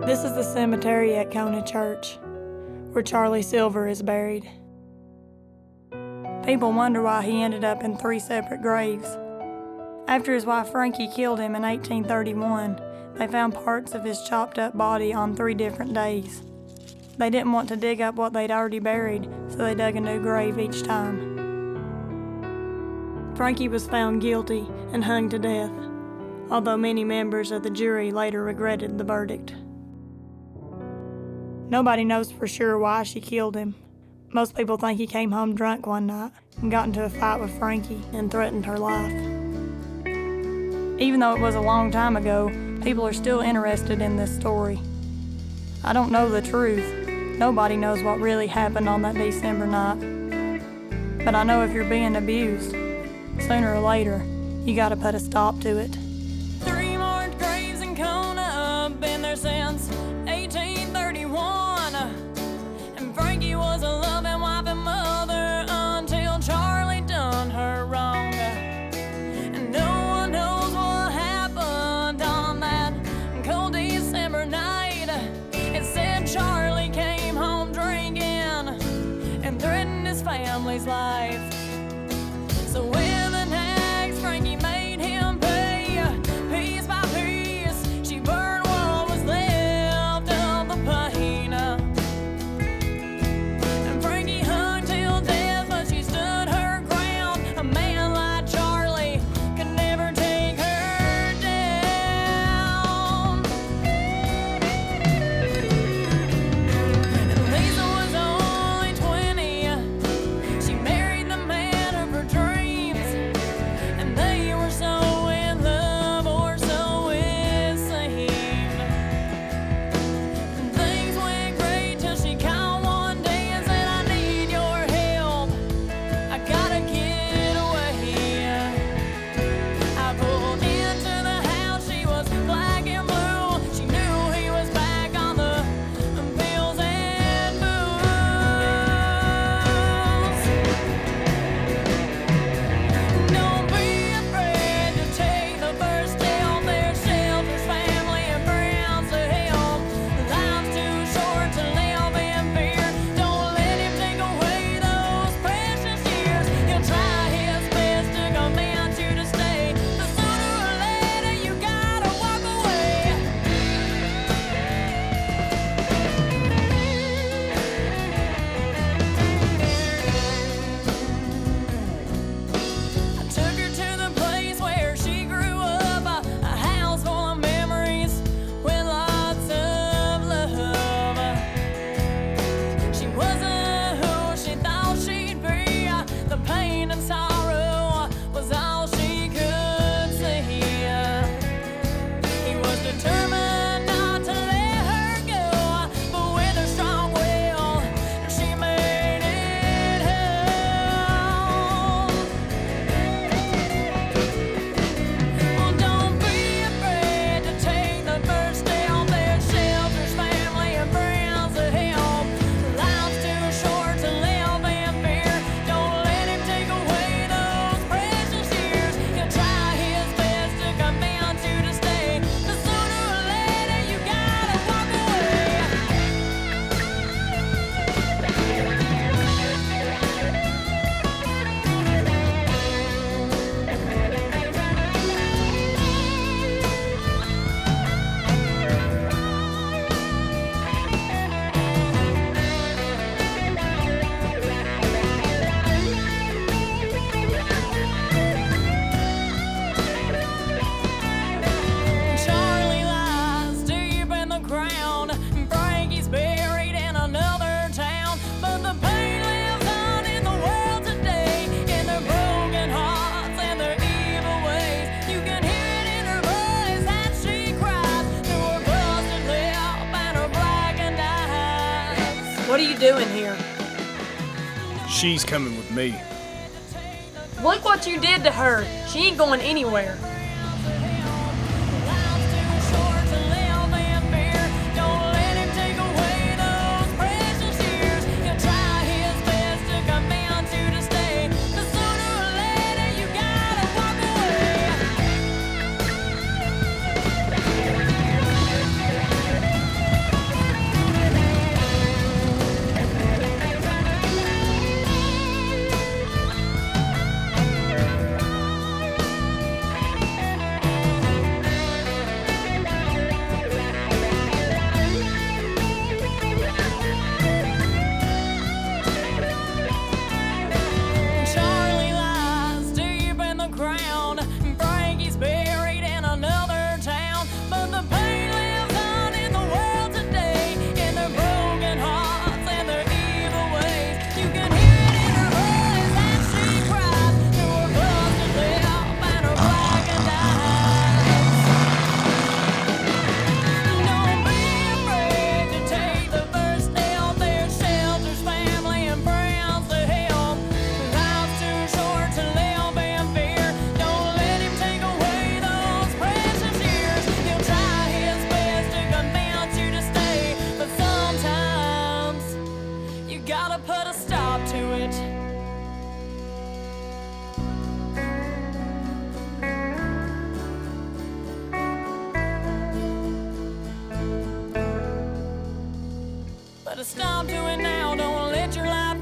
This is the cemetery at Kona Church, where Charlie Silver is buried. People wonder why he ended up in 3 separate graves. After his wife Frankie killed him in 1831, they found parts of his chopped up body on 3 different days. They didn't want to dig up what they'd already buried, so they dug a new grave each time. Frankie was found guilty and hung to death, although many members of the jury later regretted the verdict. Nobody knows for sure why she killed him. Most people think he came home drunk one night and got into a fight with Frankie and threatened her life. Even though it was a long time ago, people are still interested in this story. I don't know the truth. Nobody knows what really happened on that December night. But I know if you're being abused, sooner or later, you gotta put a stop to it. 3 marked graves in Kona, been there since 1831. And Frankie was a loving wife and mother until Charlie done her wrong. And no one knows what happened on that cold December night. It said Charlie came home drinking and threatened his family's life. So with an axe, Frankie made him pay, piece by piece. She burned what was left of the pain. And Frankie hung till death, but she stood her ground. A man like Charlie could never take her down. And Lisa was only 20. She married the man of her dreams, and they were so in love, or so it seemed. And things went great till she called one day and said, I need your help, I gotta get away. I pulled into the house, she was black and blue. She knew he was back on the pills and booze. Don't be afraid to take the first step. There's shelters, family, and friends to help. Life's too short to live in fear. Don't let him take away those precious years. He'll try his best to convince you to stay, but sooner or later you gotta walk away. I took her to the place where she grew up, a house full of memories with lots of love. She wasn't who she thought she'd be. The pain and sorrow was all she could see. He was determined not to let her go, but with her strong will, she made it home. Well, don't be afraid to take the first step. There's shelters, family, and friends to help. Life's too short to live in fear. Don't let him take away those precious years. He'll try his best to convince you to stay, but sooner or later you gotta walk away. Charlie lies deep in the ground, and Frankie's buried in another town. But the pain lives on in the world today, in their broken hearts and their evil ways. You can hear it in her voice as she cries through her busted lip and her blackened eyes. What are you doing here? She's coming with me. Look what you did to her. She ain't going anywhere. Life's too short to live in fear. Don't let him take away those precious years. He'll try his best to convince you to stay, but sooner or later you gotta walk away. Put a stop to it now, don't let your life